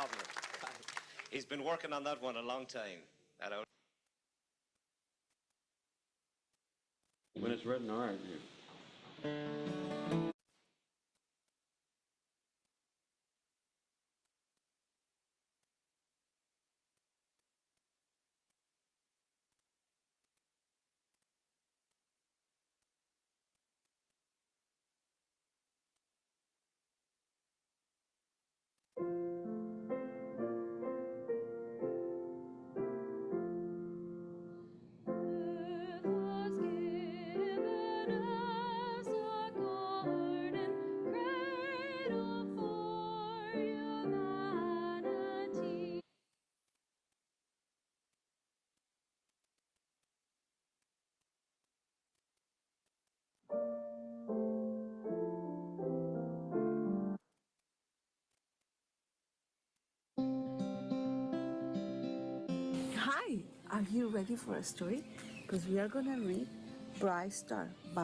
problem. He's been working on that one a long time. When it's written, all right. Hi, are you ready for a story? Because we are going to read Bright Star by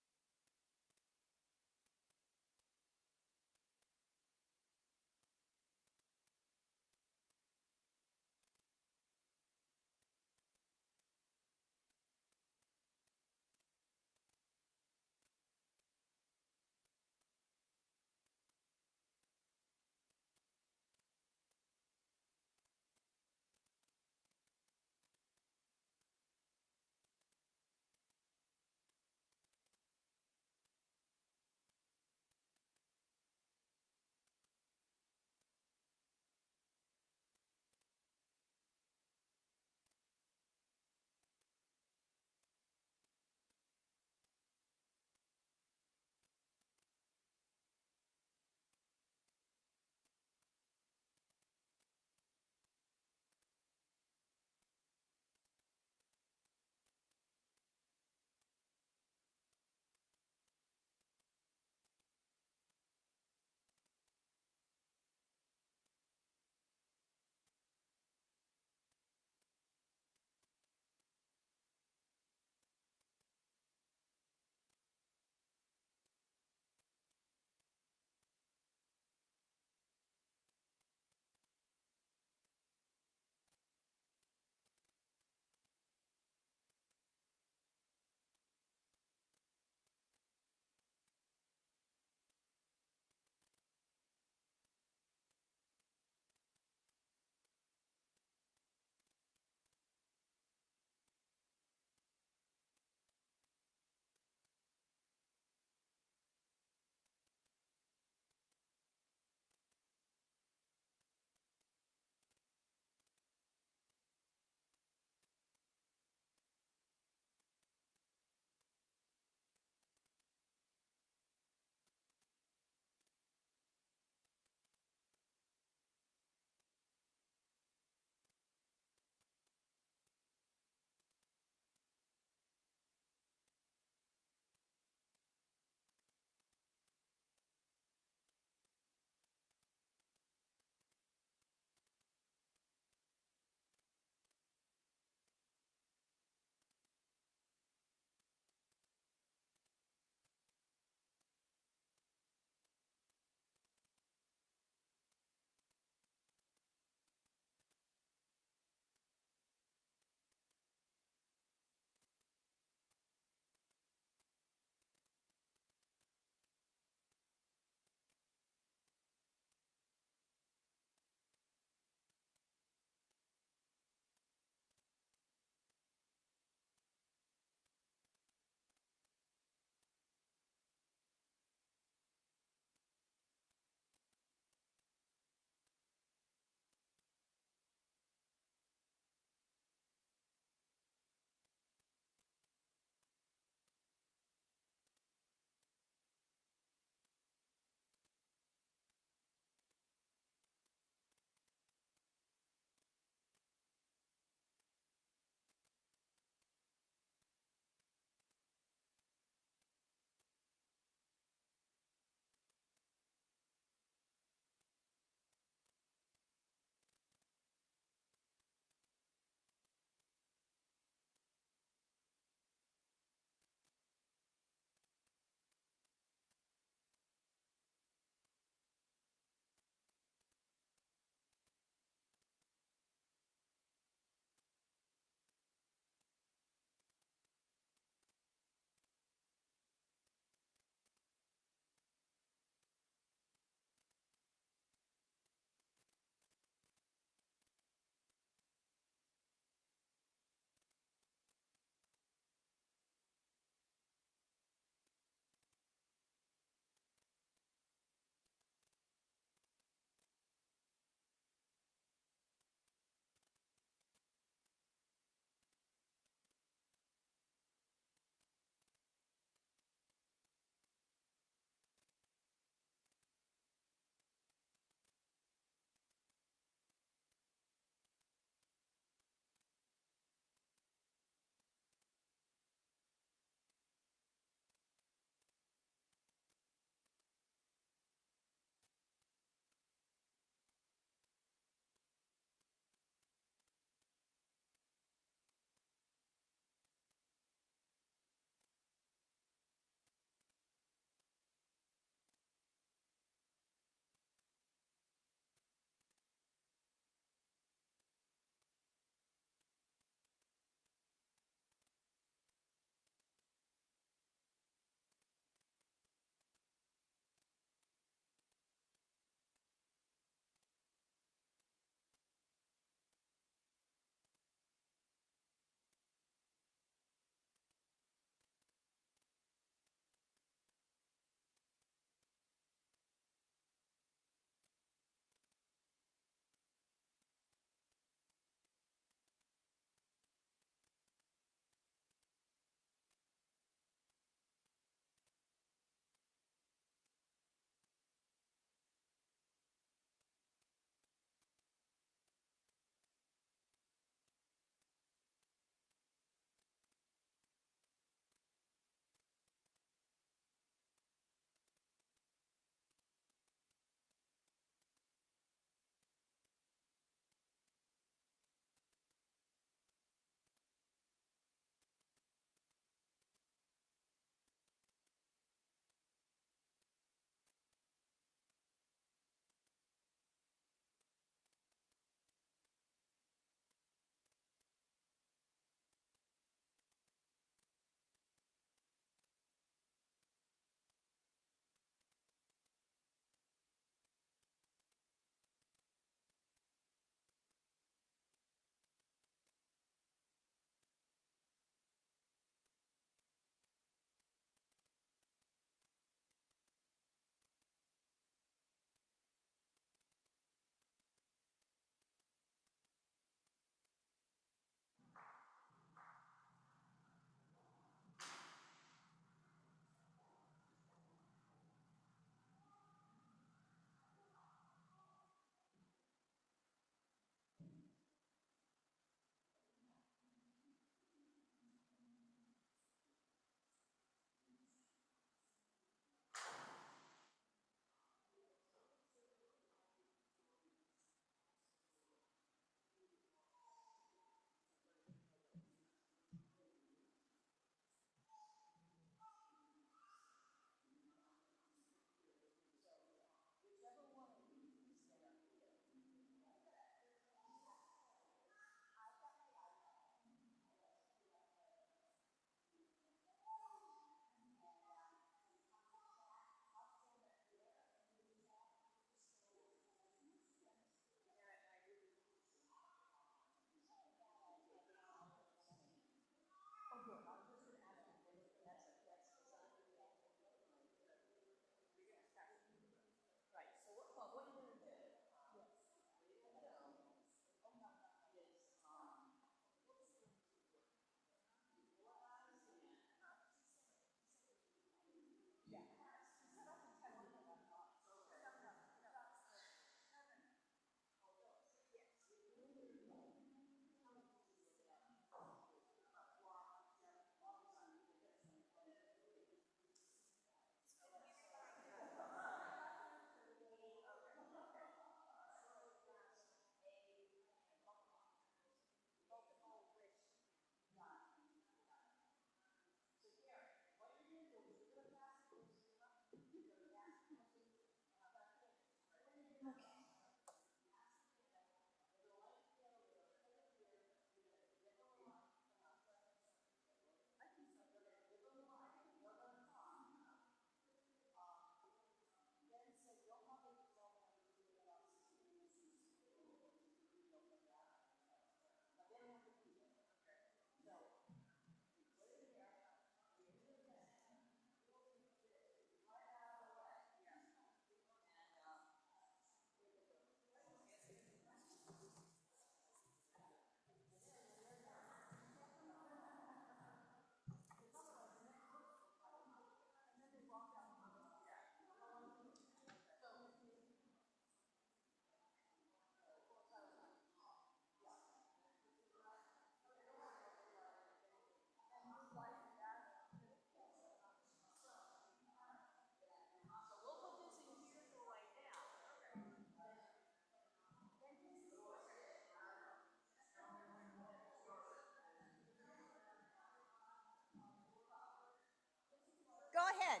Go ahead.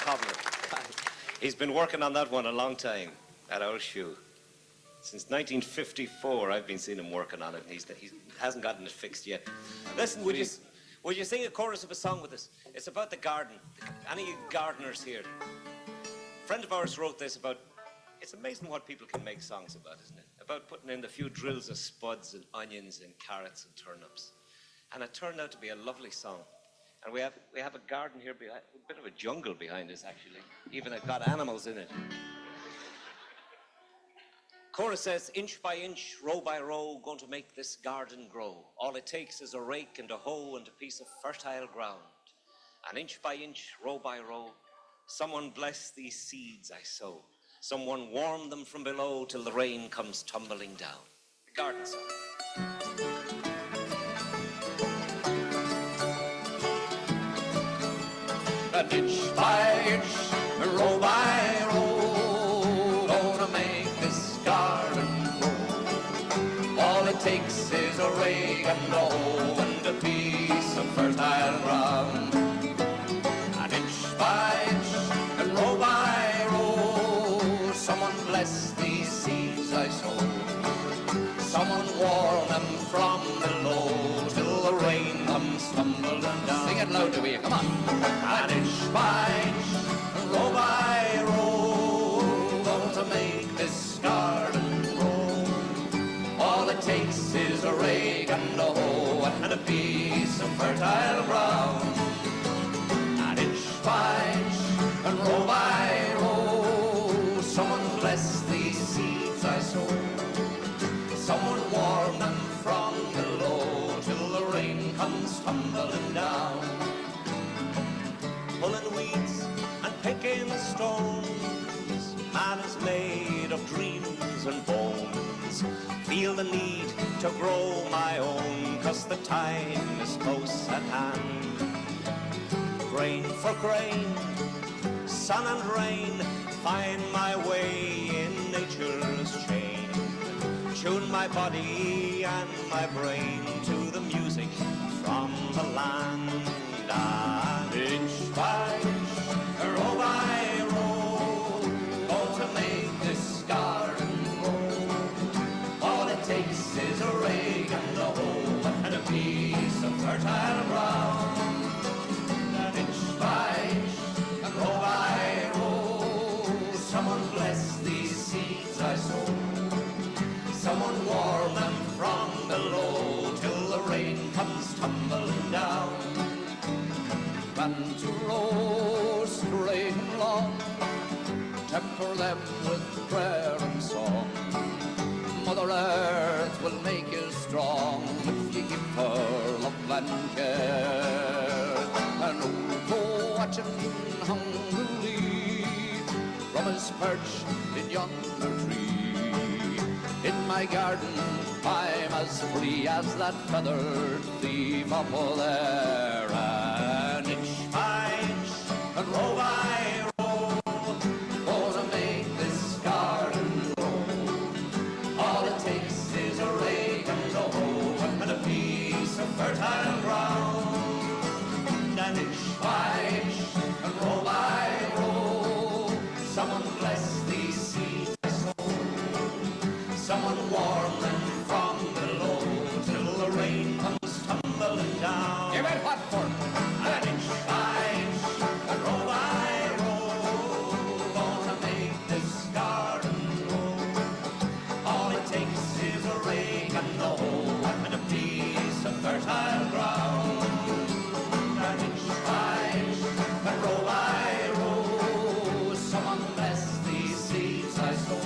Cobbler. He's been working on that one a long time, that old shoe. Since 1954, I've been seeing him working on it, and he hasn't gotten it fixed yet. Listen, would you sing a chorus of a song with us? It's about the garden. Any gardeners here? A friend of ours wrote this about, it's amazing what people can make songs about, isn't it? About putting in a few drills of spuds and onions and carrots and turnips. And it turned out to be a lovely song. And we have a garden here, a bit of a jungle behind us, actually. Even it's got animals in it. Chorus says, inch by inch, row by row, going to make this garden grow. All it takes is a rake and a hoe and a piece of fertile ground. And inch by inch, row by row, someone bless these seeds I sow. Someone warm them from below till the rain comes tumbling down. The garden song. And inch by inch, row by row, gonna make this garden grow. All it takes is a rake and a hoe and a piece of fertile ground. And inch by inch, and row by row, someone bless these seeds I sow. Someone warm them from below till the rain comes tumbling down. Sing it loud to you, come on. And inch by inch, row by row, going to make this garden grow. All it takes is a rake and a hoe and a piece of fertile ground. And inch by inch, and row by row, someone bless these seeds I sow. Someone warm them from below till the rain comes tumbling down. Pulling weeds and picking stones, man is made of dreams and bones. Feel the need to grow my own, 'cause the time is close at hand. Grain for grain, sun and rain, find my way in nature's chain. Tune my body and my brain to the music from the land. And inch by inch, row by row, going to make this garden grow. All it takes is a rake and a hoe and a piece of fertile ground. And inch by inch, and row by row, someone bless these seeds I sow. Someone warm them from below till the rain comes tumbling down. Run to row straight and long, temper them with prayer and song. Mother Earth will make you strong if you give her love and care. And go watching hungrily from his perch in yonder tree. In my garden, I'm as free as that feathered thief up there. And inch by inch, and row by row, gonna make this garden grow. All it takes is a rake and a hoe and a piece someone warm them from below, till the rain comes tumbling down. Give it what for? And inch by inch, and row by row, gonna make this garden grow. All it takes is a rake and a hoe, and a piece of fertile ground. And inch by inch, and row by row, someone bless these seeds I sow.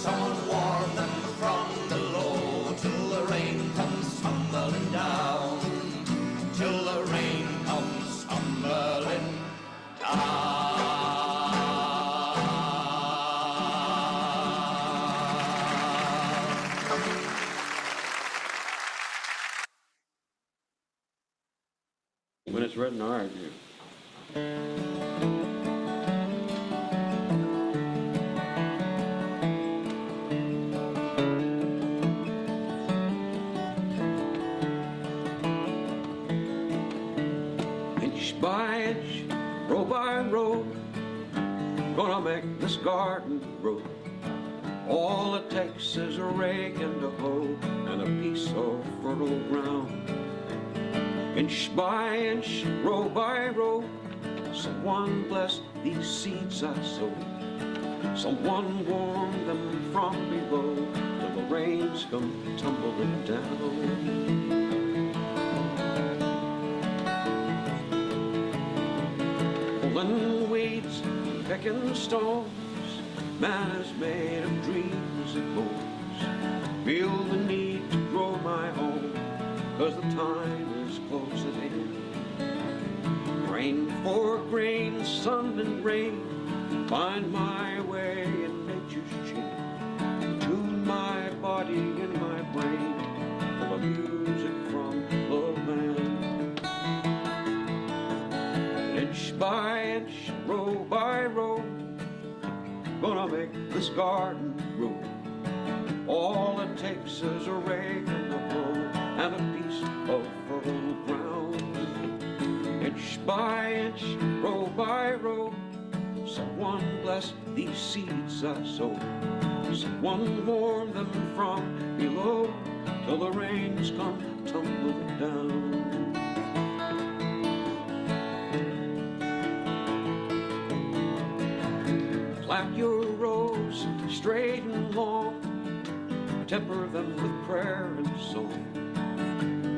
Someone warm them from below, till the rain comes tumbling down. Till the rain comes tumbling down. When it's written, all right, yeah. Inch by inch, row by row, gonna make this garden grow. All it takes is a rake and a hoe and a piece of fertile ground. Inch by inch, row by row, someone bless these seeds I sow. Someone warm them from below, till the rains come tumbling down. Pulling weeds, picking stones, man is made of dreams and bones. Feel the need to grow my own, 'cause the time is close at hand. Rain for grain, sun and rain, find my way in nature's chain. Tune my body and my brain to the music from the land. Inch by inch, row by row, gonna make this garden grow. All it takes is a rake and a hoe and a piece of fertile ground. Inch by inch, row by row, someone bless these seeds I sow. Someone warm them from below, till the rains come tumbling down. Plant your rows straight and long, temper them with prayer and song.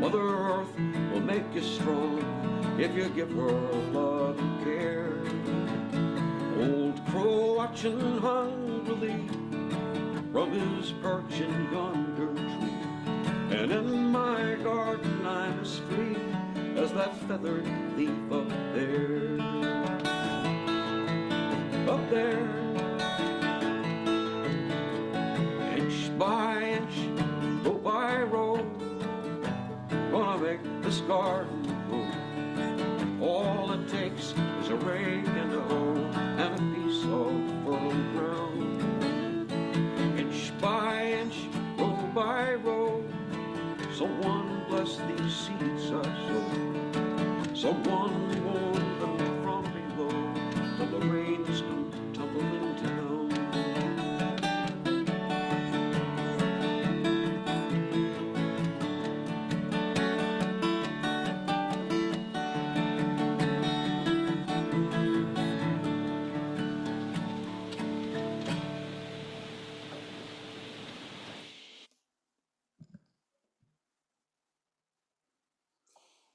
Mother Earth will make you strong if you give her love and care. Old crow watching hungrily from his perch in yonder tree, and in my garden I'm as free as that feathered leaf up there. Up there, inch by inch, row by row, gonna make this garden grow. All it takes is a rake and a hoe and a piece of fertile ground. Inch by inch, row by row, someone bless these seeds I sow. Someone warm them from below, till the rains come tumbling down.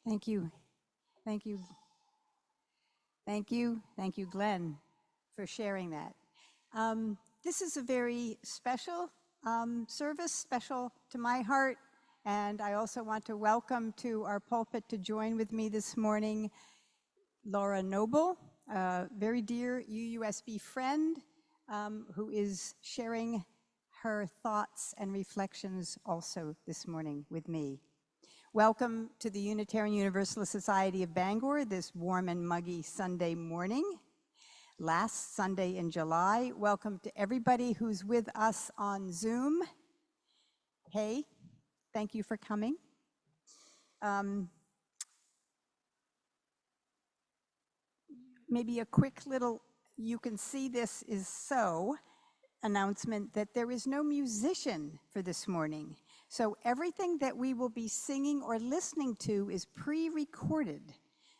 Thank you. Thank you. Thank you. Thank you, Glenn, for sharing that. This is a very special service, special to my heart. And I also want to welcome to our pulpit to join with me this morning, Laura Nobel, a very dear UUSB friend who is sharing her thoughts and reflections also this morning with me. Welcome to the Unitarian Universalist Society of Bangor this warm and muggy Sunday morning, last Sunday in July. Welcome to everybody who's with us on Zoom. Hey, thank you for coming. Maybe a quick little, you can see this is so. announcement that there is no musician for this morning. So everything that we will be singing or listening to is pre-recorded.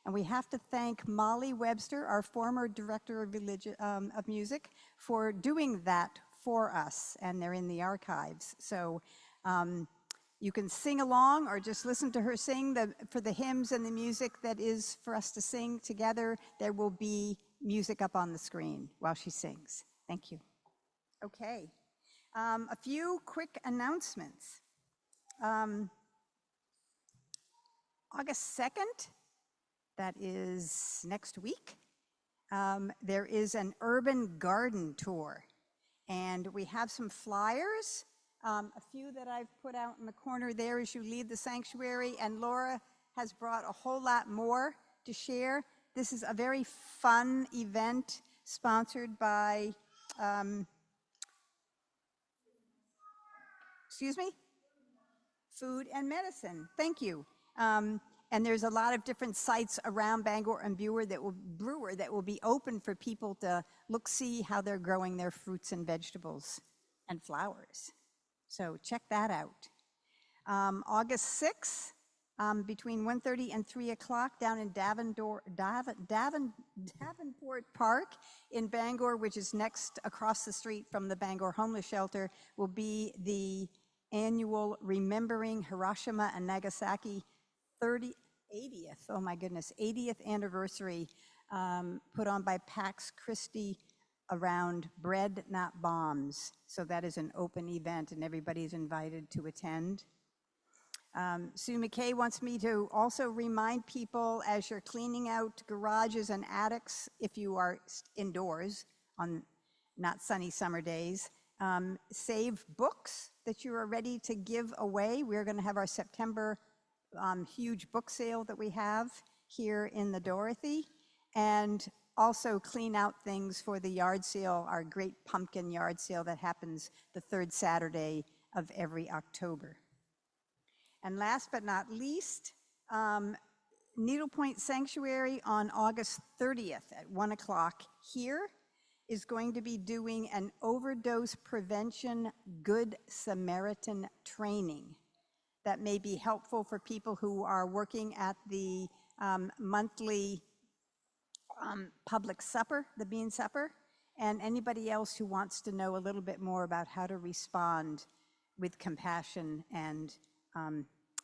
And we have to thank Molly Webster, our former director of music, for doing that for us, and they're in the archives. So you can sing along or just listen to her sing. For the hymns and the music that is for us to sing together, there will be music up on the screen while she sings. Thank you. Okay, a few quick announcements. August 2nd, that is next week, there is an urban garden tour. And we have some flyers, a few that I've put out in the corner there as you leave the sanctuary, and Laura has brought a whole lot more to share. This is a very fun event sponsored by, excuse me? Food and Medicine, thank you. And there's a lot of different sites around Bangor and Brewer that will be open for people to see how they're growing their fruits and vegetables and flowers. So check that out. August 6th, between 1:30 and 3 o'clock down in Davenport Park in Bangor, which is next across the street from the Bangor Homeless Shelter, will be the annual Remembering Hiroshima and Nagasaki 80th anniversary put on by Pax Christi around Bread Not Bombs. So that is an open event and everybody's invited to attend. Sue McKay wants me to also remind people as you're cleaning out garages and attics, if you are indoors on not sunny summer days, save books that you are ready to give away. We're going to have our September huge book sale that we have here in the Dorothy, and also clean out things for the yard sale, our great pumpkin yard sale that happens the third Saturday of every October. And last but not least, Needlepoint Sanctuary on August 30th at 1 o'clock here is going to be doing an overdose prevention Good Samaritan training that may be helpful for people who are working at the monthly public supper, the Bean Supper, and anybody else who wants to know a little bit more about how to respond with compassion and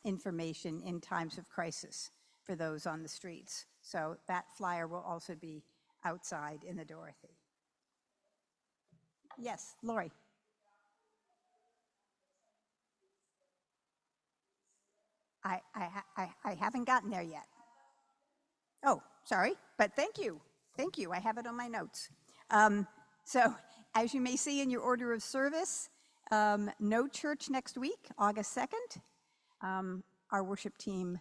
information in times of crisis for those on the streets. So that flyer will also be outside in the Dorothy. Yes, Lori. I haven't gotten there yet. Oh, sorry, but thank you. Thank you, I have it on my notes. So as you may see in your order of service, no church next week, August 2nd. Our worship team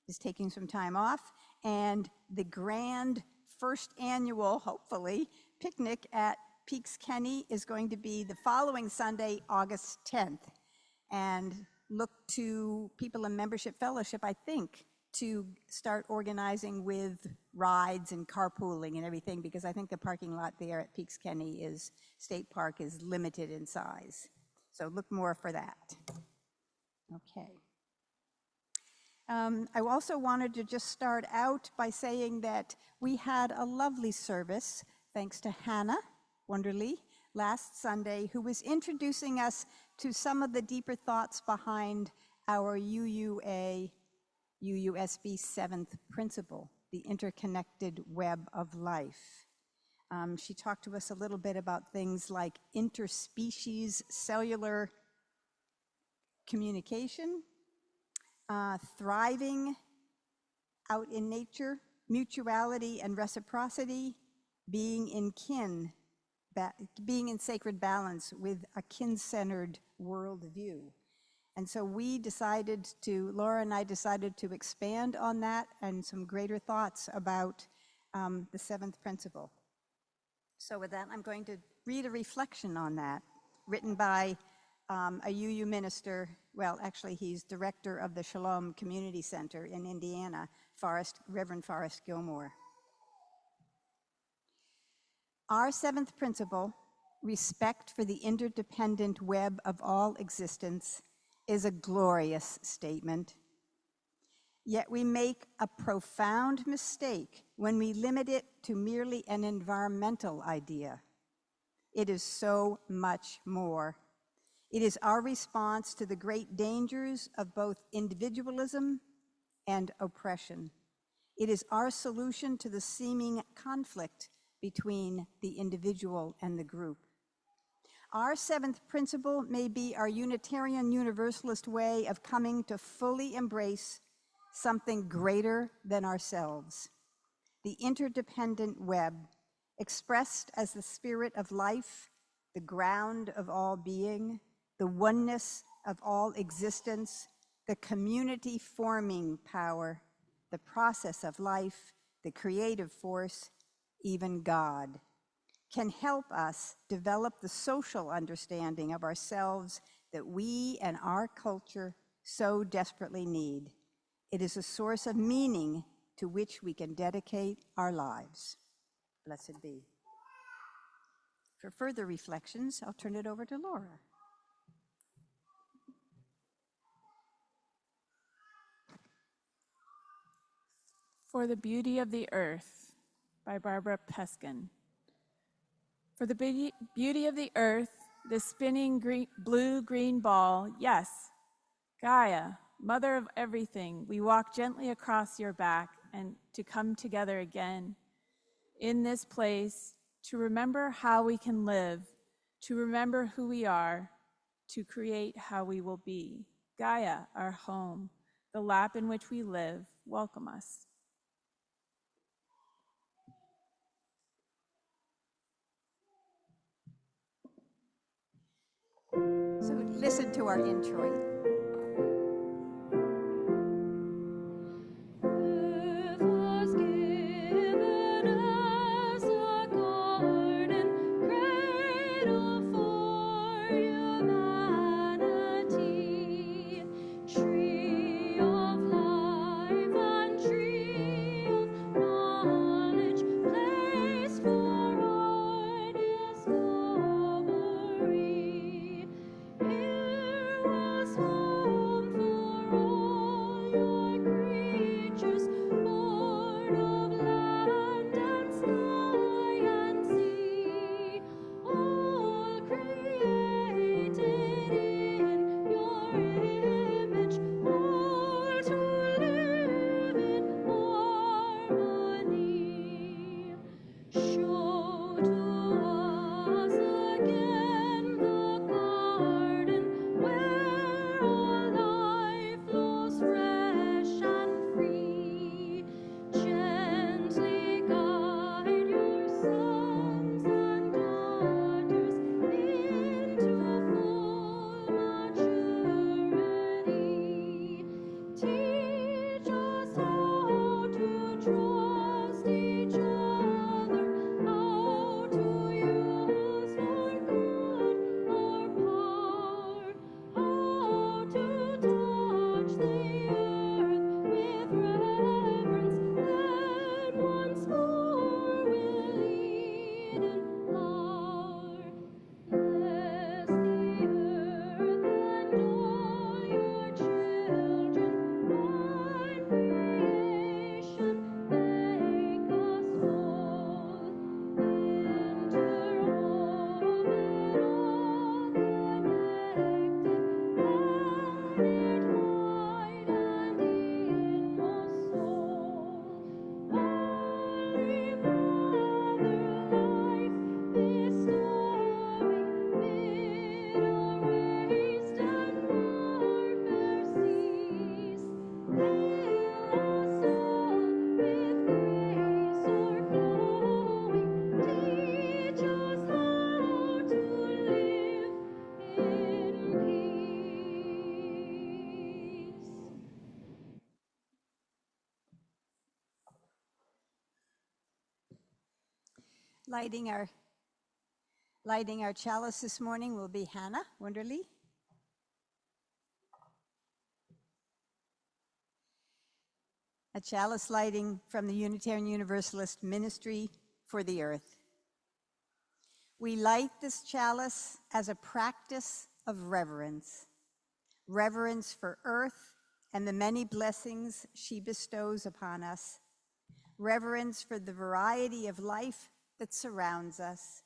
is taking some time off, and the grand first annual, hopefully, picnic at Peaks Kenny is going to be the following Sunday, August 10th. And look to people in membership fellowship, I think, to start organizing with rides and carpooling and everything, because I think the parking lot there at Peaks Kenny State Park is limited in size. So look more for that. Okay. I also wanted to just start out by saying that we had a lovely service, thanks to Hannah Wonderly, last Sunday, who was introducing us to some of the deeper thoughts behind our UUSB 7th principle, the interconnected web of life. She talked to us a little bit about things like interspecies cellular communication, thriving out in nature, mutuality and reciprocity, being in sacred balance with a kin-centered worldview. And so Laura and I decided to expand on that and some greater thoughts about the 7th principle. So with that, I'm going to read a reflection on that, written by a UU minister. Well, actually, he's director of the Shalom Community Center in Indiana, Reverend Forrest Gilmore. Our 7th principle respect for the interdependent web of all existence is a glorious statement. Yet we make a profound mistake when we limit it to merely an environmental idea. It is so much more. It is our response to the great dangers of both individualism and oppression. It is our solution to the seeming conflict between the individual and the group. Our seventh principle may be our Unitarian Universalist way of coming to fully embrace something greater than ourselves. The interdependent web, expressed as the spirit of life, the ground of all being, the oneness of all existence, the community forming power, the process of life, the creative force, even God, can help us develop the social understanding of ourselves that we and our culture so desperately need. It is a source of meaning to which we can dedicate our lives. Blessed be. For further reflections, I'll turn it over to Laura. For the Beauty of the Earth by Barbara Peskin. For the beauty of the earth, the spinning blue-green ball, yes, Gaia, mother of everything, we walk gently across your back and to come together again in this place to remember how we can live, to remember who we are, to create how we will be. Gaia, our home, the lap in which we live, welcome us. So listen to our introit. Lighting our chalice this morning will be Hannah Wunderly. A chalice lighting from the Unitarian Universalist Ministry for the Earth. We light this chalice as a practice of reverence. Reverence for Earth and the many blessings she bestows upon us. Reverence for the variety of life that surrounds us.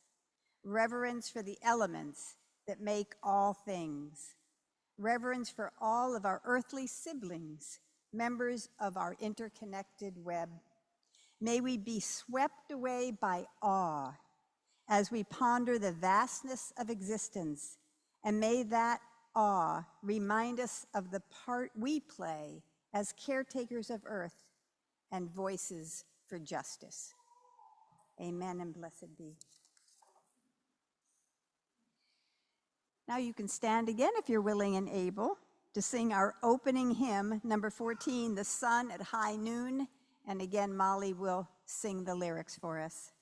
Reverence for the elements that make all things. Reverence for all of our earthly siblings, members of our interconnected web. May we be swept away by awe as we ponder the vastness of existence, and may that awe remind us of the part we play as caretakers of Earth and voices for justice. Amen and blessed be. Now you can stand again if you're willing and able to sing our opening hymn, number 14, The Sun at High Noon. And again, Molly will sing the lyrics for us.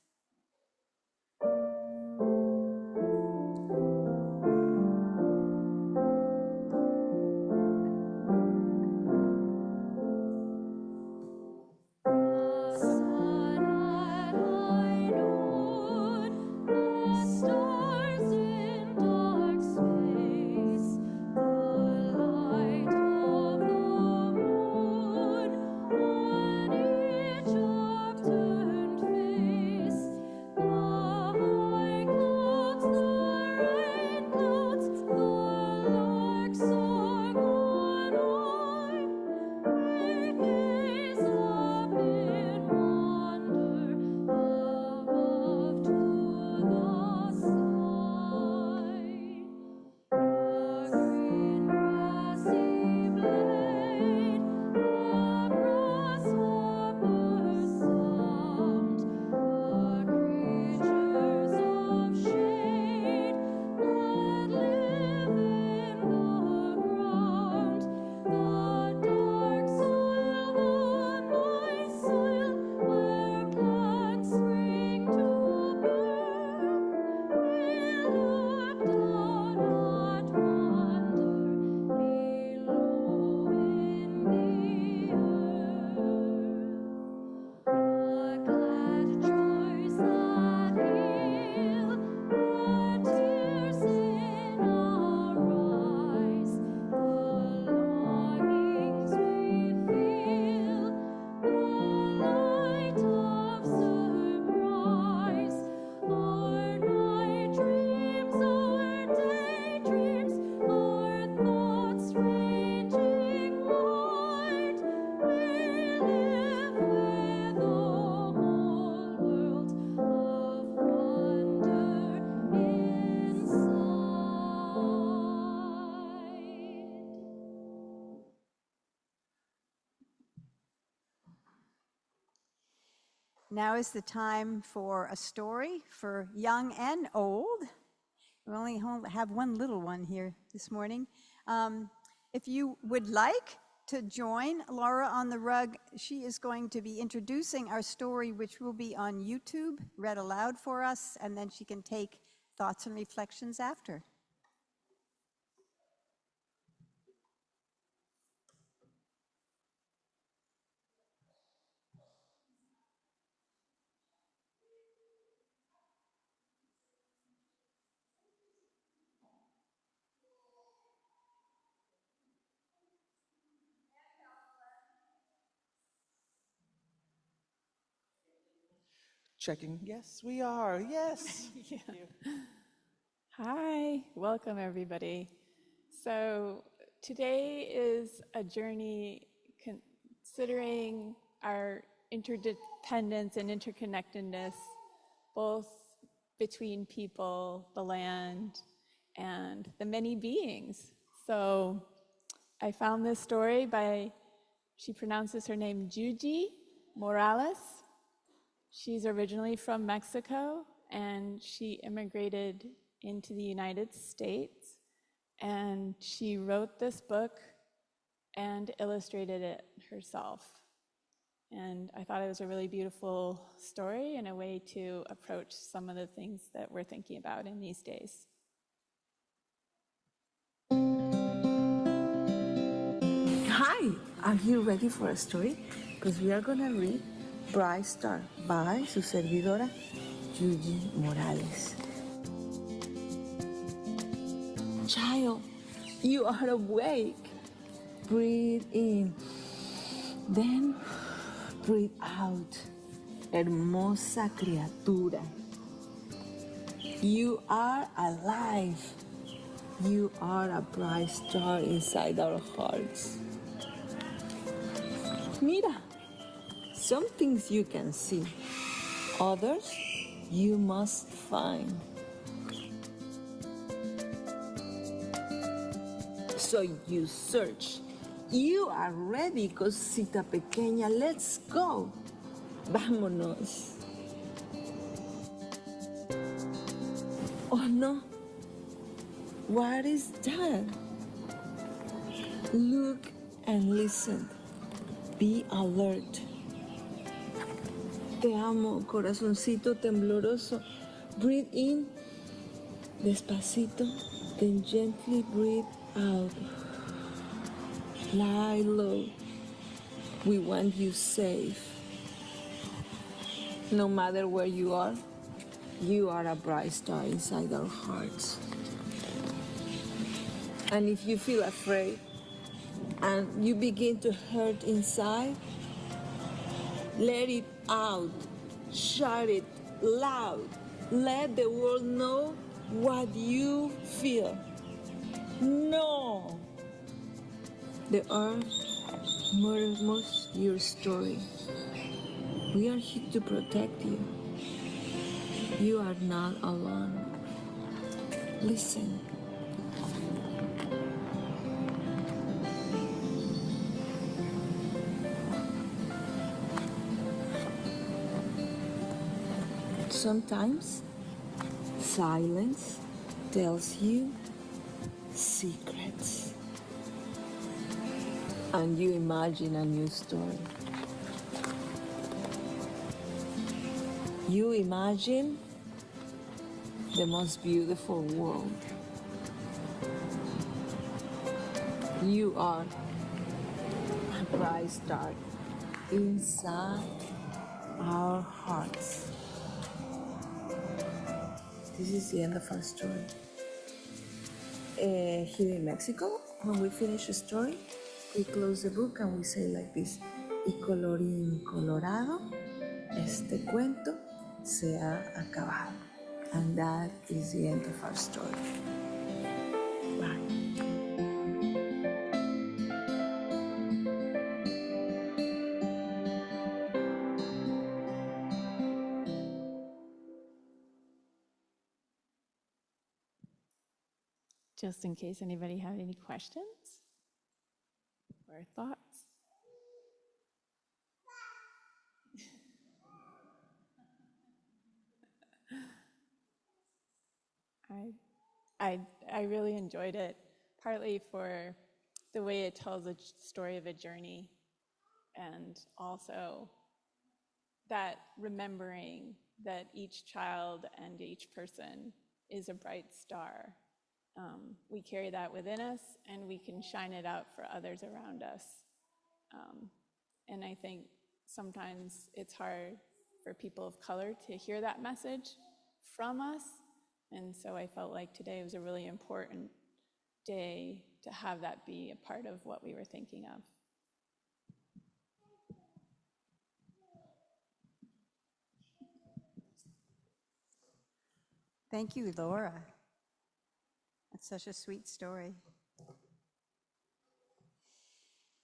Now is the time for a story for young and old. We only have one little one here this morning. If you would like to join Laura on the Rug, she is going to be introducing our story, which will be on YouTube, read aloud for us, and then she can take thoughts and reflections after. Checking. Yes, we are. Yes. Yeah. Hi, welcome everybody. So today is a journey considering our interdependence and interconnectedness, both between people, the land, and the many beings. So I found this story by, she pronounces her name Juji Morales. She's originally from Mexico, and she immigrated into the United States, and she wrote this book and illustrated it herself. And I thought it was a really beautiful story and a way to approach some of the things that we're thinking about in these days. Hi, are you ready for a story? Because we are going to read Bright Star by su servidora, Juji Morales. Child, you are awake. Breathe in. Then breathe out. Hermosa criatura. You are alive. You are a bright star inside our hearts. Mira, some things you can see, others you must find. So you search. You are ready, cosita pequeña. Let's go. Vámonos. Oh no. What is that? Look and listen. Be alert. Te amo, corazoncito tembloroso. Breathe in. Despacito. Then gently breathe out. Lie low. We want you safe. No matter where you are a bright star inside our hearts. And if you feel afraid and you begin to hurt inside, let it out. Shout it loud. Let the world know what you feel. No. The earth murmurs your story. We are here to protect you. You are not alone. Listen. Sometimes silence tells you secrets. And you imagine a new story. You imagine the most beautiful world. You are a bright star inside our hearts. This is the end of our story. Here in Mexico, when we finish a story, we close the book and we say like this: y colorín colorado, este cuento se ha acabado. And that is the end of our story. Bye. Just in case anybody had any questions or thoughts. I really enjoyed it, partly for the way it tells a story of a journey, and also that remembering that each child and each person is a bright star. We carry that within us, and we can shine it out for others around us. And I think sometimes it's hard for people of color to hear that message from us. And so I felt like today was a really important day to have that be a part of what we were thinking of. Thank you, Laura. That's such a sweet story.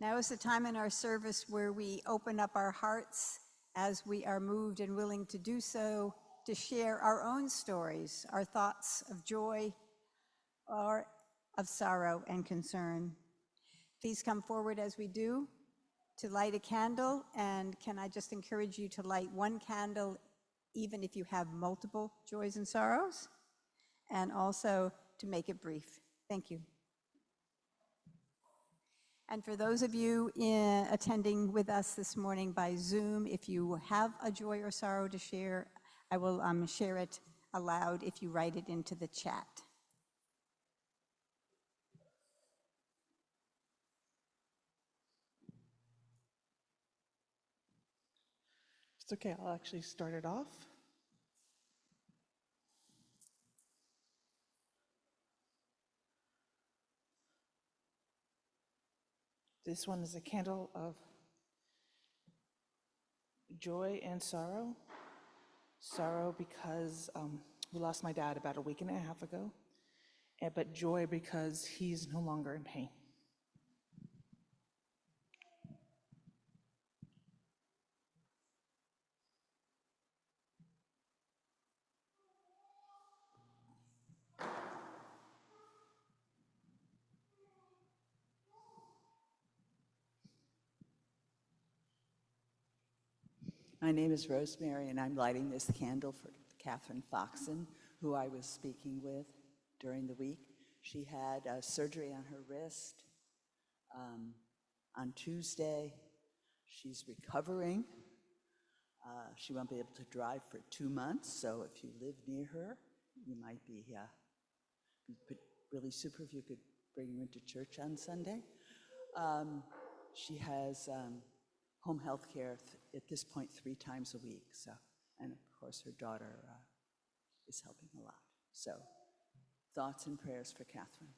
Now is the time in our service where we open up our hearts as we are moved and willing to do so, to share our own stories, our thoughts of joy or of sorrow and concern. Please come forward as we do to light a candle, and can I just encourage you to light one candle even if you have multiple joys and sorrows, and also to make it brief. Thank you. And for those of you attending with us this morning by Zoom, if you have a joy or sorrow to share, I will share it aloud if you write it into the chat. It's okay, I'll actually start it off. This one is a candle of joy and sorrow. Sorrow because we lost my dad about a week and a half ago, but joy because he's no longer in pain. My name is Rosemary, and I'm lighting this candle for Catherine Foxon, who I was speaking with during the week. She had surgery on her wrist on Tuesday. She's recovering. She won't be able to drive for 2 months, so if you live near her, you might be really super if you could bring her into church on Sunday. She has home health care at this point 3 times a week. So, and of course her daughter is helping a lot. So thoughts and prayers for Catherine.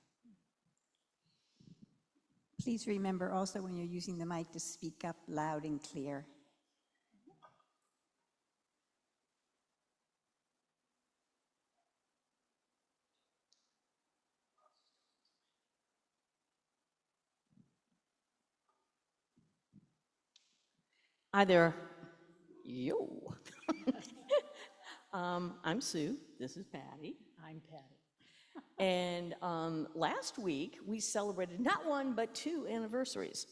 Please remember also when you're using the mic to speak up loud and clear. Hi there. Yo. I'm Sue. This is Patty. I'm Patty. And last week, we celebrated not 1, but 2 anniversaries.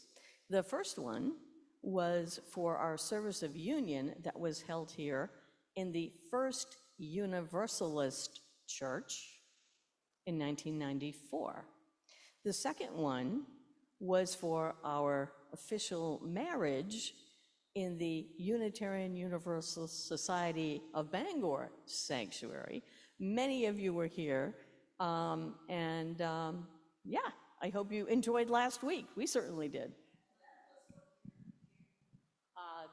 The first one was for our service of union that was held here in the First Universalist Church in 1994. The second one was for our official marriage in the Unitarian Universalist Society of Bangor Sanctuary. Many of you were here, yeah, I hope you enjoyed last week. We certainly did.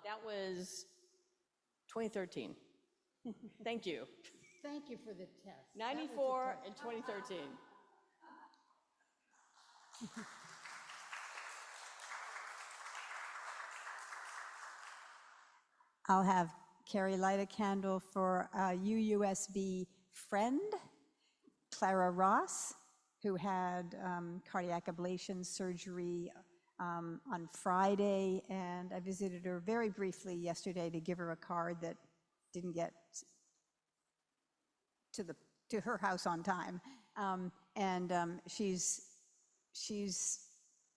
That was 2013. Thank you. Thank you for the test. 94 and 2013. I'll have Carrie light a candle for a UUSB friend, Clara Ross, who had cardiac ablation surgery on Friday, and I visited her very briefly yesterday to give her a card that didn't get to her house on time. She's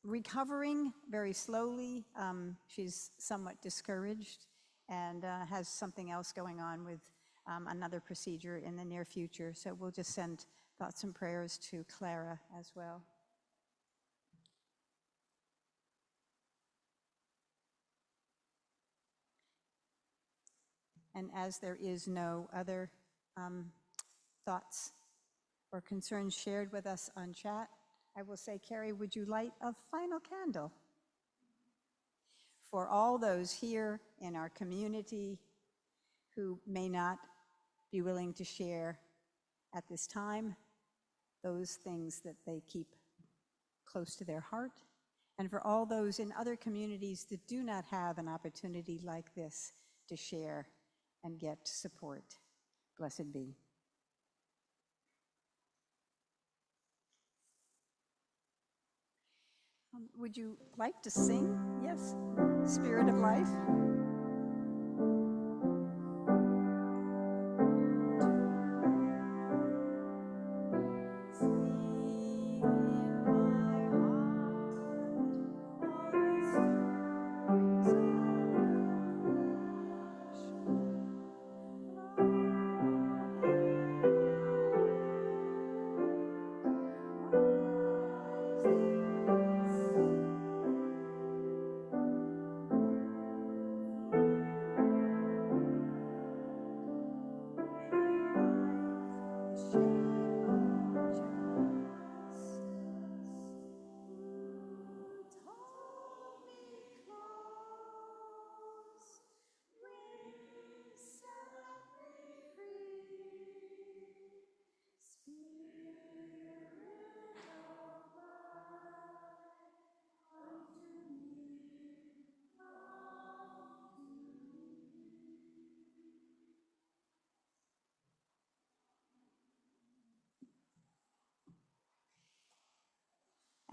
recovering very slowly. She's somewhat discouraged and has something else going on with another procedure in the near future. So we'll just send thoughts and prayers to Clara as well. And as there is no other thoughts or concerns shared with us on chat, I will say, Carrie, would you light a final candle for all those here in our community who may not be willing to share at this time those things that they keep close to their heart, and for all those in other communities that do not have an opportunity like this to share and get support. Blessed be. Would you like to sing? Yes, Spirit of Life.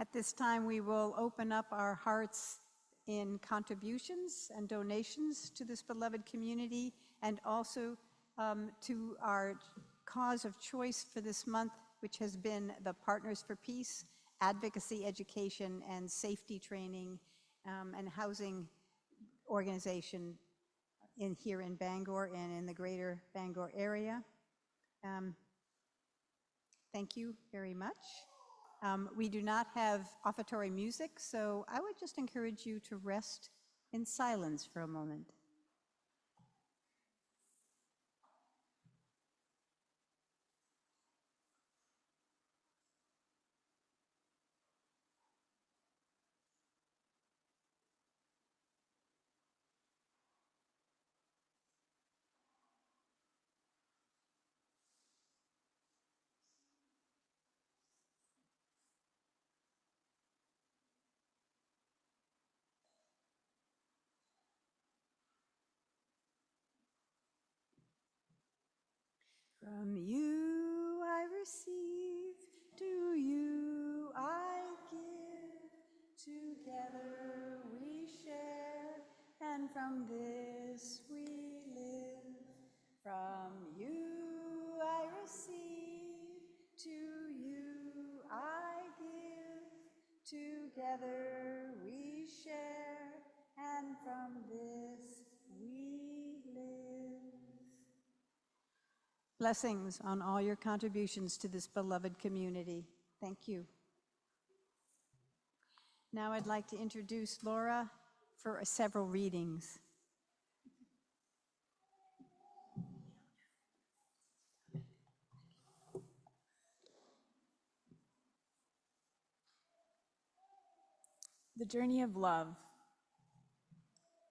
At this time, we will open up our hearts in contributions and donations to this beloved community, and also to our cause of choice for this month, which has been the Partners for Peace, advocacy, education, and safety training, and housing organization here in Bangor and in the greater Bangor area. Thank you very much. We do not have offertory music, so I would just encourage you to rest in silence for a moment. From you I receive, to you I give, together we share, and from this we live. From you I receive, to you I give, together we share, and from this we live. Blessings on all your contributions to this beloved community. Thank you. Now I'd like to introduce Laura for several readings. The journey of love.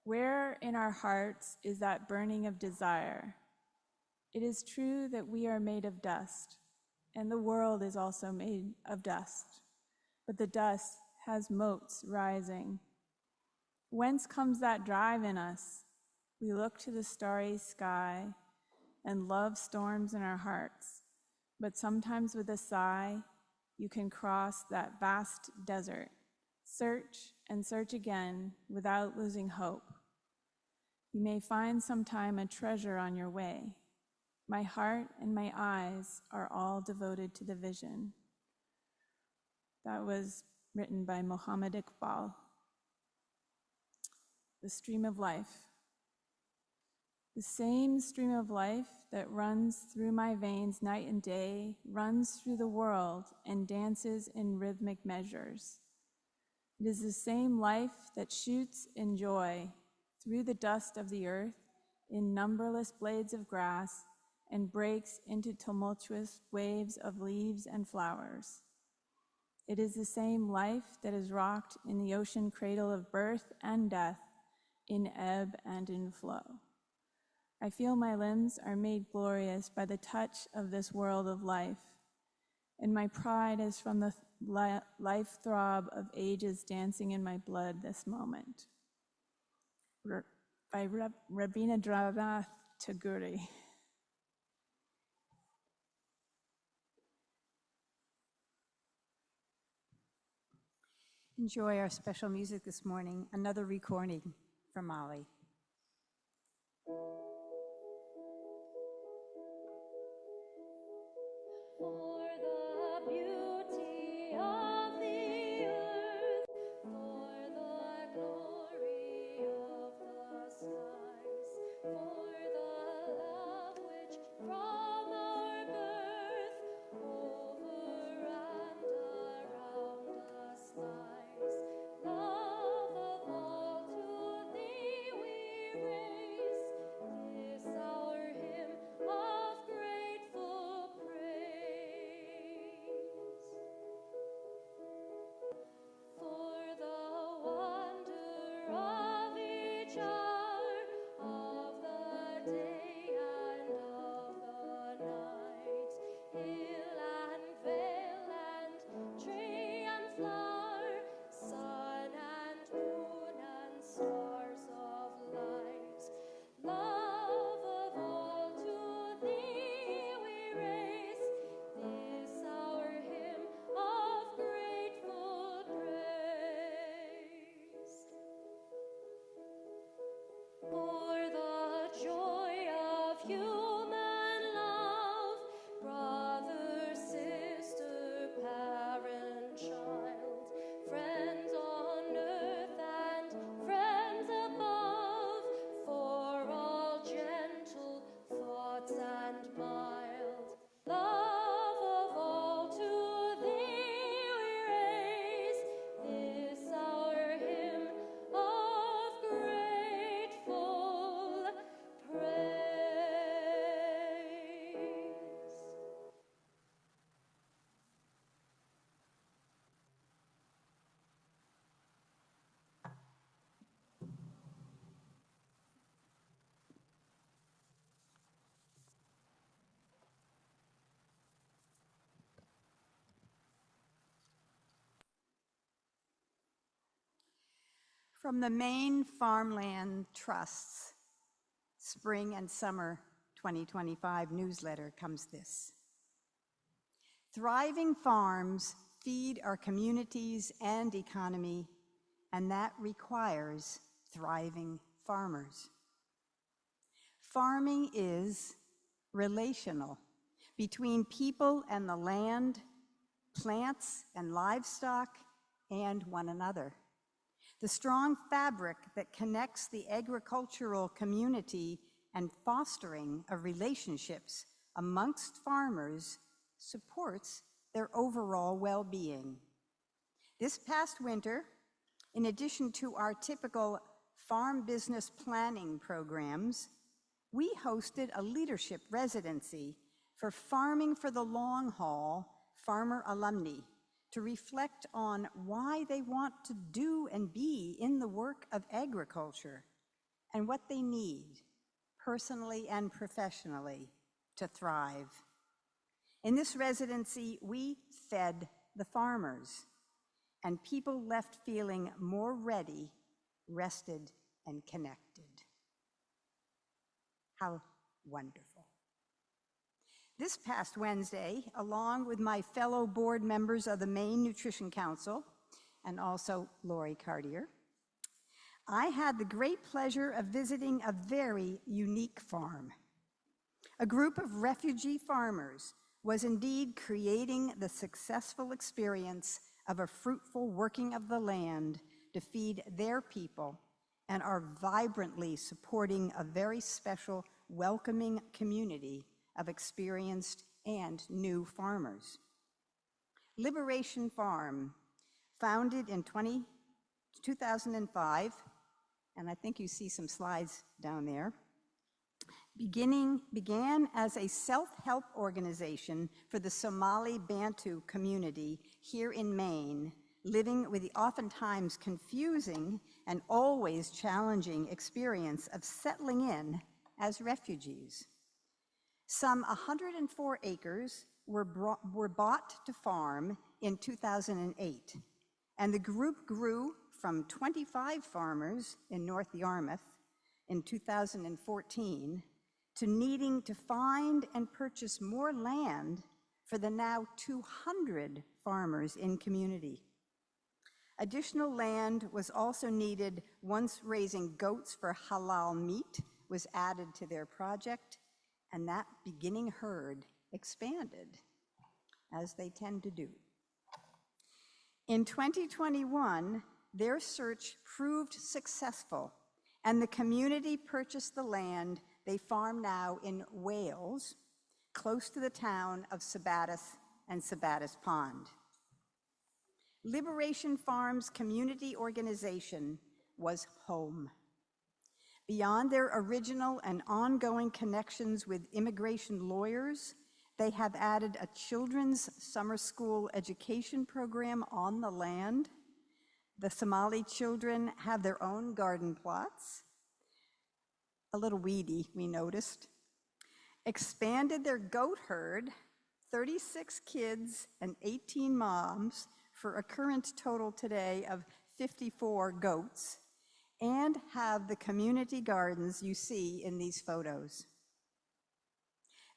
Where in our hearts is that burning of desire? It is true that we are made of dust, and the world is also made of dust, but the dust has motes rising. Whence comes that drive in us? We look to the starry sky, and love storms in our hearts, but sometimes with a sigh, you can cross that vast desert, search and search again without losing hope. You may find sometime a treasure on your way. My heart and my eyes are all devoted to the vision. That was written by Muhammad Iqbal. The stream of life. The same stream of life that runs through my veins night and day runs through the world and dances in rhythmic measures. It is the same life that shoots in joy through the dust of the earth in numberless blades of grass and breaks into tumultuous waves of leaves and flowers. It is the same life that is rocked in the ocean cradle of birth and death, in ebb and in flow. I feel my limbs are made glorious by the touch of this world of life, and my pride is from the life throb of ages dancing in my blood this moment. By Rabindranath Tagore. Enjoy our special music this morning, another recording from Molly. For the beauty of the earth, for the glory of the skies, for the love which from our birth over and around us lies, love of all to thee we From the Maine Farmland Trust's Spring and Summer 2025 newsletter comes this. Thriving farms feed our communities and economy, and that requires thriving farmers. Farming is relational between people and the land, plants and livestock, and one another. The strong fabric that connects the agricultural community and fostering of relationships amongst farmers supports their overall well-being. This past winter, in addition to our typical farm business planning programs, we hosted a leadership residency for Farming for the Long Haul farmer alumni to reflect on why they want to do and be in the work of agriculture and what they need, personally and professionally, to thrive. In this residency, we fed the farmers, and people left feeling more ready, rested, and connected. How wonderful. This past Wednesday, along with my fellow board members of the Maine Nutrition Council, and also Lori Cartier, I had the great pleasure of visiting a very unique farm. A group of refugee farmers was indeed creating the successful experience of a fruitful working of the land to feed their people, and are vibrantly supporting a very special, welcoming community of experienced and new farmers. Liberation Farm, founded in 2005, and I think you see some slides down there, began as a self-help organization for the Somali Bantu community here in Maine, living with the oftentimes confusing and always challenging experience of settling in as refugees. Some 104 acres were bought to farm in 2008, and the group grew from 25 farmers in North Yarmouth in 2014 to needing to find and purchase more land for the now 200 farmers in community. Additional land was also needed once raising goats for halal meat was added to their project, and that beginning herd expanded, as they tend to do. In 2021, their search proved successful, and the community purchased the land they farm now in Wales, close to the town of Sabattis and Sabattis Pond. Liberation Farm's community organization was home. Beyond their original and ongoing connections with immigration lawyers, they have added a children's summer school education program on the land. The Somali children have their own garden plots, a little weedy, we noticed. Expanded their goat herd, 36 kids and 18 moms, for a current total today of 54 goats, and have the community gardens you see in these photos.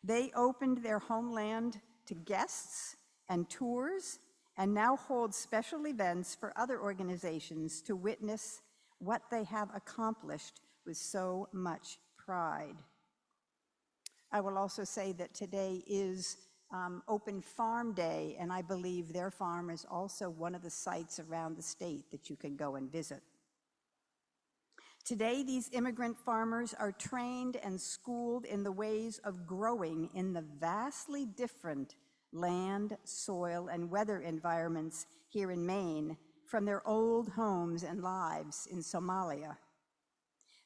They opened their homeland to guests and tours, and now hold special events for other organizations to witness what they have accomplished with so much pride. I will also say that today is Open Farm Day, and I believe their farm is also one of the sites around the state that you can go and visit. Today, these immigrant farmers are trained and schooled in the ways of growing in the vastly different land, soil, and weather environments here in Maine from their old homes and lives in Somalia.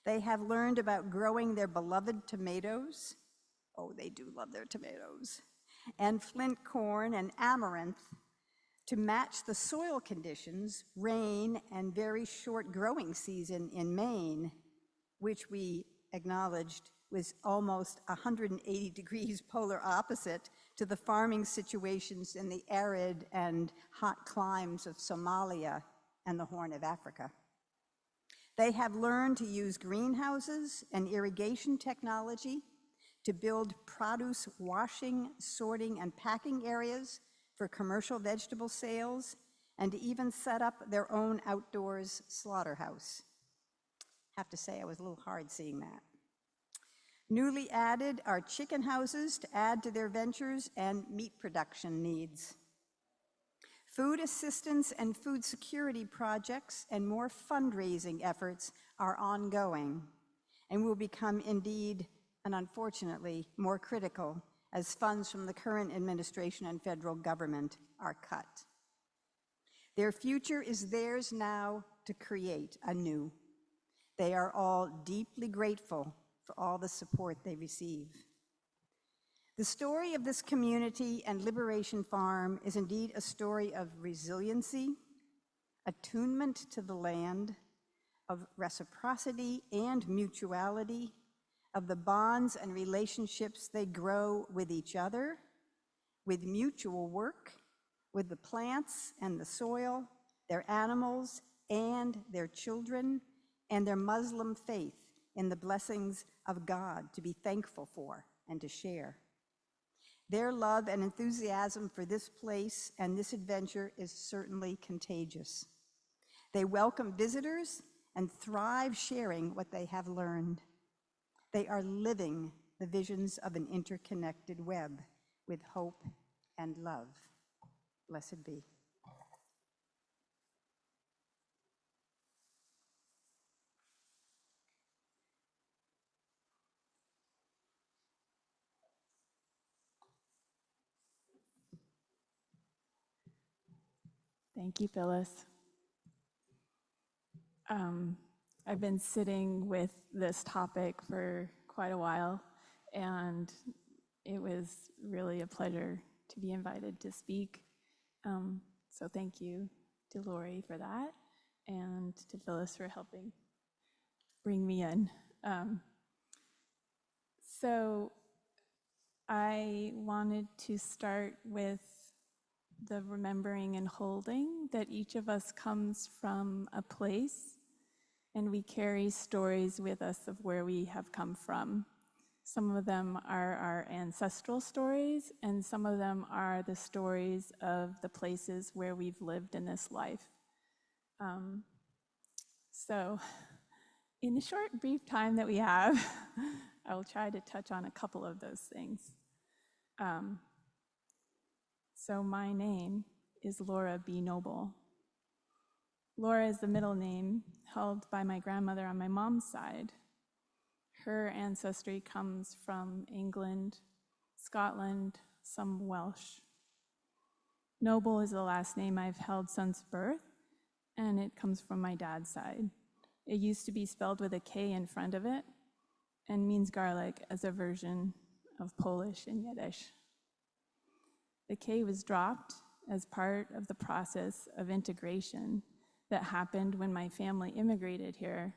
They have learned about growing their beloved tomatoes. Oh, they do love their tomatoes. And flint corn and amaranth to match the soil conditions, rain, and very short growing season in Maine, which we acknowledged was almost 180 degrees polar opposite to the farming situations in the arid and hot climes of Somalia and the Horn of Africa. They have learned to use greenhouses and irrigation technology to build produce washing, sorting, and packing areas for commercial vegetable sales, and to even set up their own outdoors slaughterhouse. Have to say, I was a little hard seeing that. Newly added are chicken houses to add to their ventures and meat production needs. Food assistance and food security projects and more fundraising efforts are ongoing and will become indeed and unfortunately more critical as funds from the current administration and federal government are cut. Their future is theirs now to create anew. They are all deeply grateful for all the support they receive. The story of this community and Liberation Farm is indeed a story of resiliency, attunement to the land, of reciprocity and mutuality, of the bonds and relationships they grow with each other, with mutual work, with the plants and the soil, their animals and their children, and their Muslim faith in the blessings of God to be thankful for and to share. Their love and enthusiasm for this place and this adventure is certainly contagious. They welcome visitors and thrive sharing what they have learned. They are living the visions of an interconnected web with hope and love. Blessed be. Thank you, Phyllis. I've been sitting with this topic for quite a while, and it was really a pleasure to be invited to speak. So thank you to Lori for that, and to Phyllis for helping bring me in. So I wanted to start with the remembering and holding that each of us comes from a place, and we carry stories with us of where we have come from. Some of them are our ancestral stories, and some of them are the stories of the places where we've lived in this life. So in the short, brief time that we have, I will try to touch on a couple of those things. So my name is Laura B. Nobel. Laura is the middle name held by my grandmother on my mom's side. Her ancestry comes from England, Scotland, some Welsh. Noble is the last name I've held since birth, and it comes from my dad's side. It used to be spelled with a K in front of it and means garlic as a version of Polish and Yiddish. The K was dropped as part of the process of integration that happened when my family immigrated here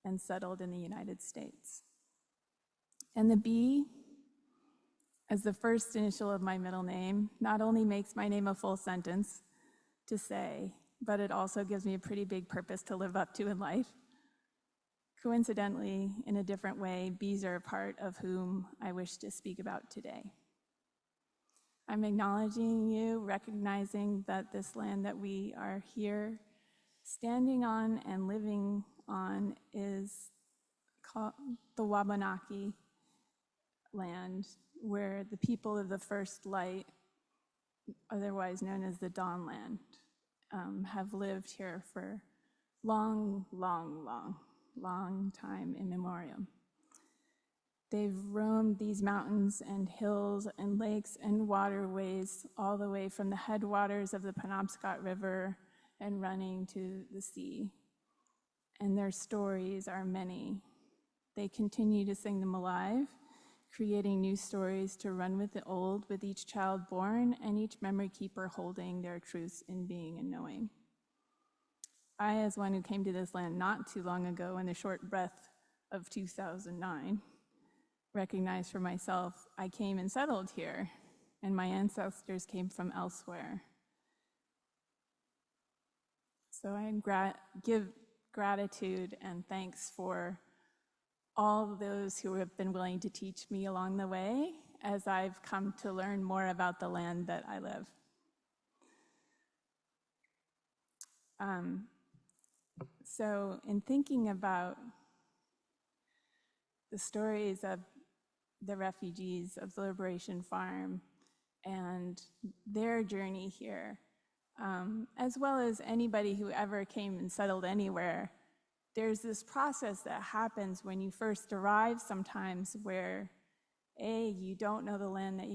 and settled in the United States. And the B, as the first initial of my middle name, not only makes my name a full sentence to say, but it also gives me a pretty big purpose to live up to in life. Coincidentally, in a different way, B's are a part of whom I wish to speak about today. I'm acknowledging you, recognizing that this land that we are here standing on and living on is called the Wabanaki land, where the people of the first light, otherwise known as the Dawn Land, have lived here for long time immemorial. They've roamed these mountains and hills and lakes and waterways all the way from the headwaters of the Penobscot River and running to the sea. And their stories are many. They continue to sing them alive, creating new stories to run with the old, with each child born and each memory keeper holding their truths in being and knowing. I, as one who came to this land not too long ago in the short breath of 2009, recognize for myself, I came and settled here, and my ancestors came from elsewhere. So I give gratitude and thanks for all those who have been willing to teach me along the way as I've come to learn more about the land that I live. So in thinking about the stories of the refugees of the Liberation Farm and their journey here, as well as anybody who ever came and settled anywhere, there's this process that happens when you first arrive sometimes where A, you don't know the land that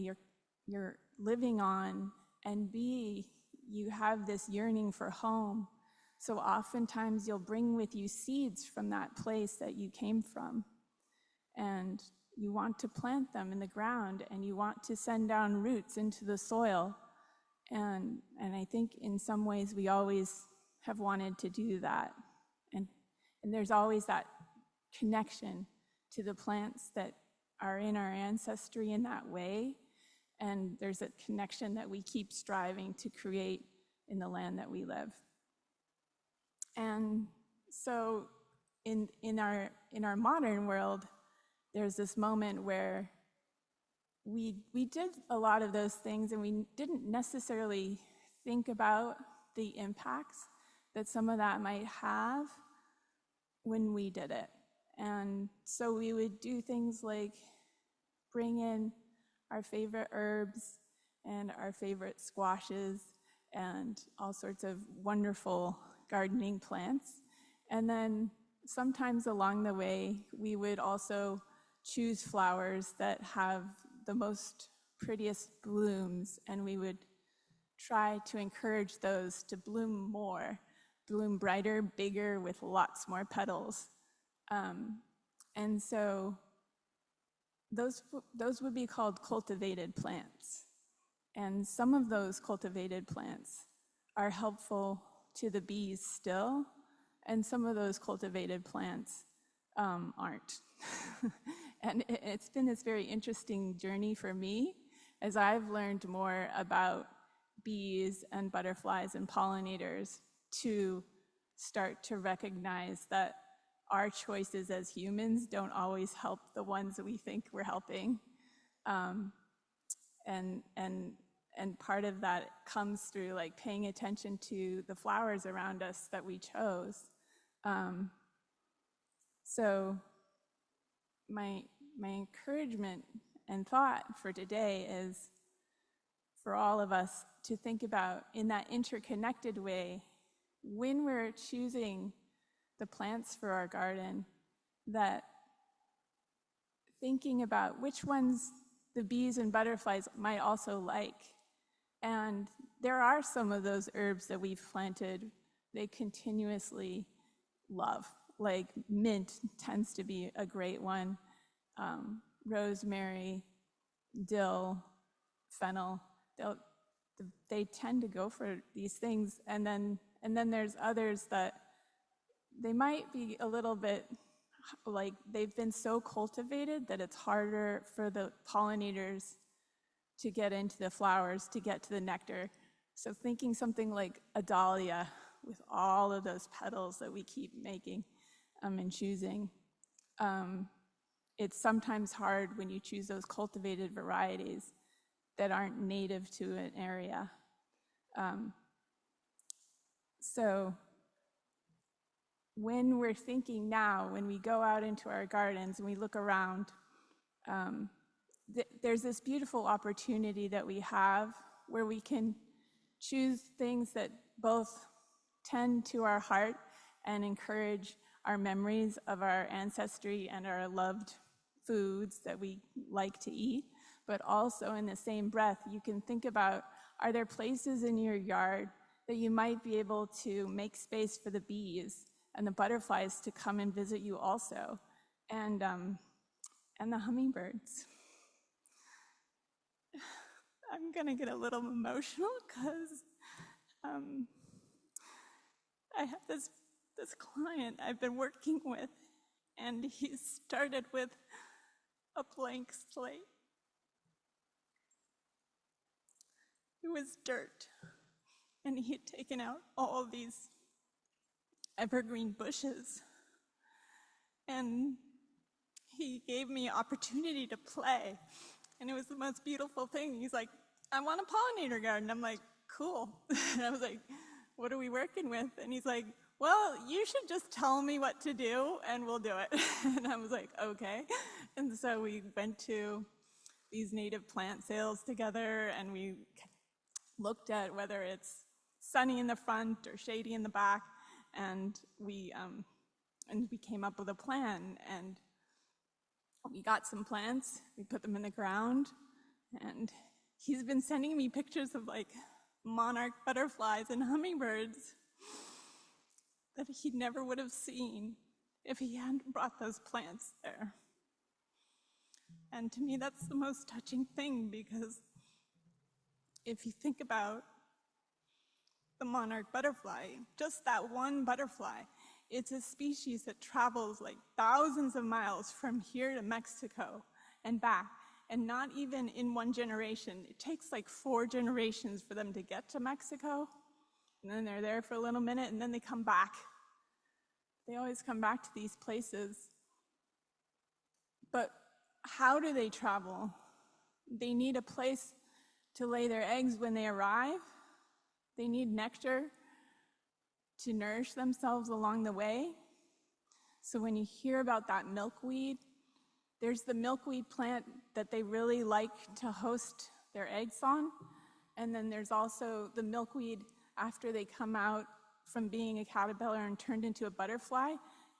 you're living on, and B, you have this yearning for home. So oftentimes you'll bring with you seeds from that place that you came from. And you want to plant them in the ground, and you want to send down roots into the soil. And I think in some ways we always have wanted to do that. And there's always that connection to the plants that are in our ancestry in that way. And there's a connection that we keep striving to create in the land that we live. And so in our modern world, there's this moment where we did a lot of those things, and we didn't necessarily think about the impacts that some of that might have when we did it. And so we would do things like bring in our favorite herbs and our favorite squashes and all sorts of wonderful gardening plants. And then sometimes along the way, we would also choose flowers that have the most prettiest blooms, and we would try to encourage those to bloom more, bloom brighter, bigger, with lots more petals. And so those would be called cultivated plants. And some of those cultivated plants are helpful to the bees still, and some of those cultivated plants aren't. And it's been this very interesting journey for me as I've learned more about bees and butterflies and pollinators to start to recognize that our choices as humans don't always help the ones that we think we're helping. And part of that comes through like paying attention to the flowers around us that we chose. So my encouragement and thought for today is for all of us to think about in that interconnected way, when we're choosing the plants for our garden, that thinking about which ones the bees and butterflies might also like. And there are some of those herbs that we've planted they continuously love. Like mint tends to be a great one. Rosemary, dill, fennel, they tend to go for these things. And then there's others that they might be a little bit like they've been so cultivated that it's harder for the pollinators to get into the flowers, to get to the nectar. So thinking something like a dahlia with all of those petals that we keep making and choosing. It's sometimes hard when you choose those cultivated varieties that aren't native to an area. So when we're thinking now, when we go out into our gardens and we look around, there's this beautiful opportunity that we have where we can choose things that both tend to our heart and encourage our memories of our ancestry and our loved foods that we like to eat, but also in the same breath, you can think about, are there places in your yard that you might be able to make space for the bees and the butterflies to come and visit you also, and the hummingbirds. I'm gonna get a little emotional because I have this client I've been working with, and he started with a blank slate. It was dirt, and he had taken out all these evergreen bushes. And he gave me opportunity to play. And it was the most beautiful thing. He's like, I want a pollinator garden. I'm like, cool. And I was like, what are we working with? And he's like, well, you should just tell me what to do and we'll do it. And I was like, okay. And so we went to these native plant sales together and we looked at whether it's sunny in the front or shady in the back. And we came up with a plan, and we got some plants, we put them in the ground, and he's been sending me pictures of like monarch butterflies and hummingbirds that he never would have seen if he hadn't brought those plants there. And to me, that's the most touching thing, because if you think about the monarch butterfly, just that one butterfly, it's a species that travels like thousands of miles from here to Mexico and back, and not even in one generation. It takes like 4 generations for them to get to Mexico, and then they're there for a little minute, and then they come back. They always come back to these places. But how do they travel? They need a place to lay their eggs when they arrive. They need nectar to nourish themselves along the way. So when you hear about that milkweed, there's the milkweed plant that they really like to host their eggs on. And then there's also the milkweed after they come out from being a caterpillar and turned into a butterfly.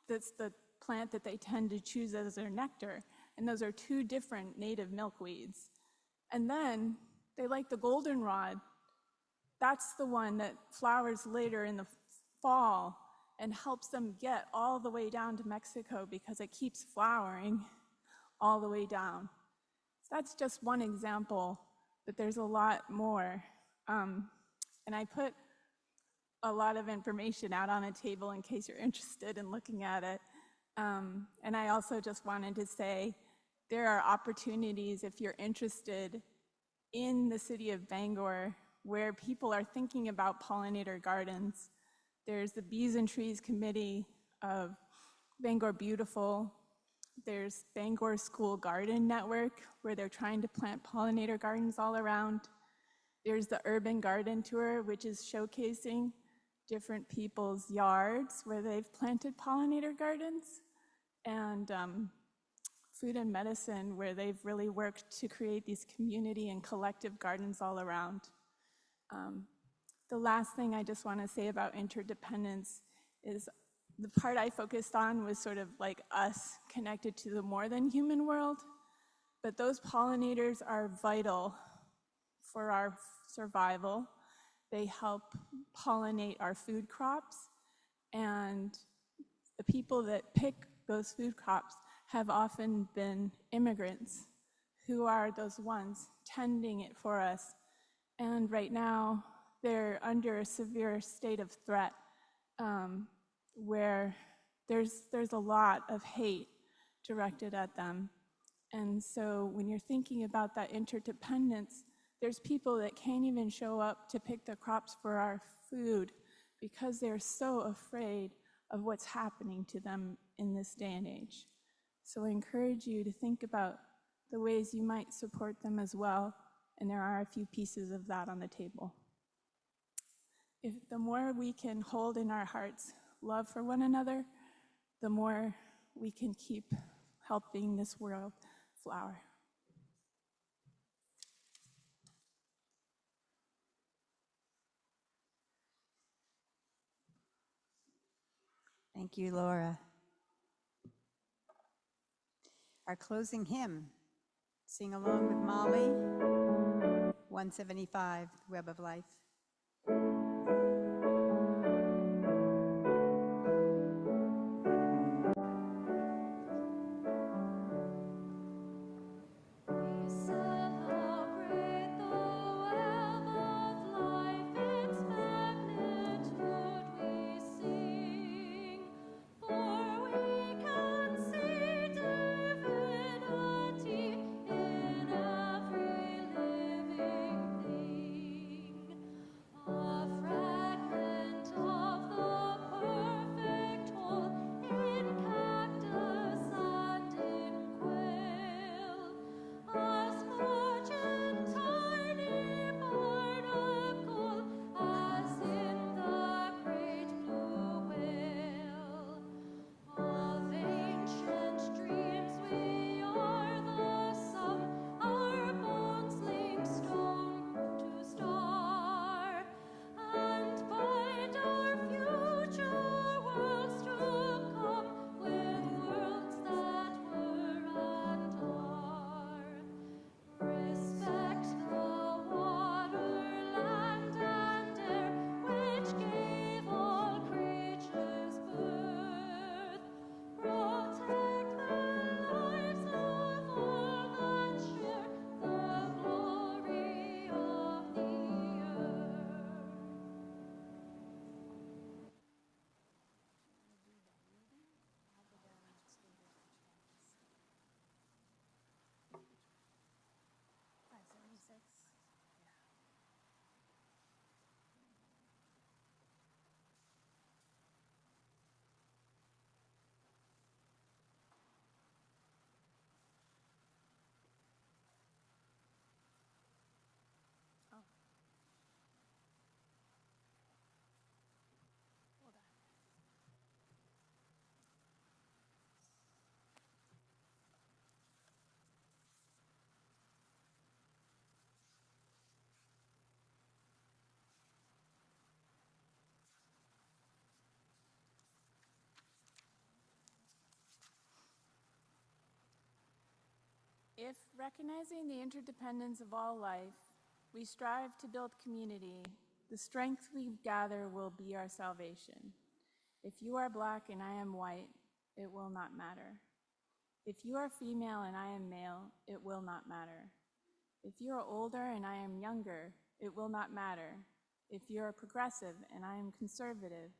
That's the plant that they tend to choose as their nectar. And those are 2 different native milkweeds. And then they like the goldenrod. That's the one that flowers later in the fall and helps them get all the way down to Mexico because it keeps flowering all the way down. So that's just one example, but there's a lot more. And I put a lot of information out on a table in case you're interested in looking at it. And I also just wanted to say there are opportunities if you're interested in the city of Bangor where people are thinking about pollinator gardens. There's the Bees and Trees Committee of Bangor Beautiful. There's Bangor School Garden Network, where they're trying to plant pollinator gardens all around. There's the Urban Garden Tour, which is showcasing different people's yards where they've planted pollinator gardens. And Food and Medicine, where they've really worked to create these community and collective gardens all around. The last thing I just want to say about interdependence is the part I focused on was sort of like us connected to the more than human world, but those pollinators are vital for our survival. They help pollinate our food crops, and the people that pick those food crops have often been immigrants who are those ones tending it for us. And right now, they're under a severe state of threat where there's a lot of hate directed at them. And so when you're thinking about that interdependence, there's people that can't even show up to pick the crops for our food because they're so afraid of what's happening to them in this day and age. So I encourage you to think about the ways you might support them as well, and there are a few pieces of that on the table. If the more we can hold in our hearts love for one another, the more we can keep helping this world flower. Thank you, Laura. Our closing hymn, sing along with Molly, 175, Web of Life. In every living thing. If, recognizing the interdependence of all life, we strive to build community, the strength we gather will be our salvation. If you are black and I am white, it will not matter. If you are female and I am male, it will not matter. If you are older and I am younger, it will not matter. If you are progressive and I am conservative,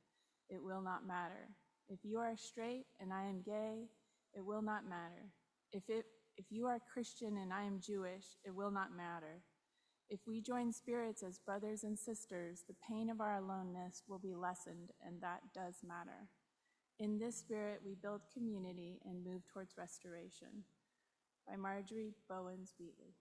it will not matter. If you are straight and I am gay, it will not matter. If you are Christian and I am Jewish, it will not matter. If we join spirits as brothers and sisters, the pain of our aloneness will be lessened, and that does matter. In this spirit, we build community and move towards restoration. By Marjorie Bowens Wheatley.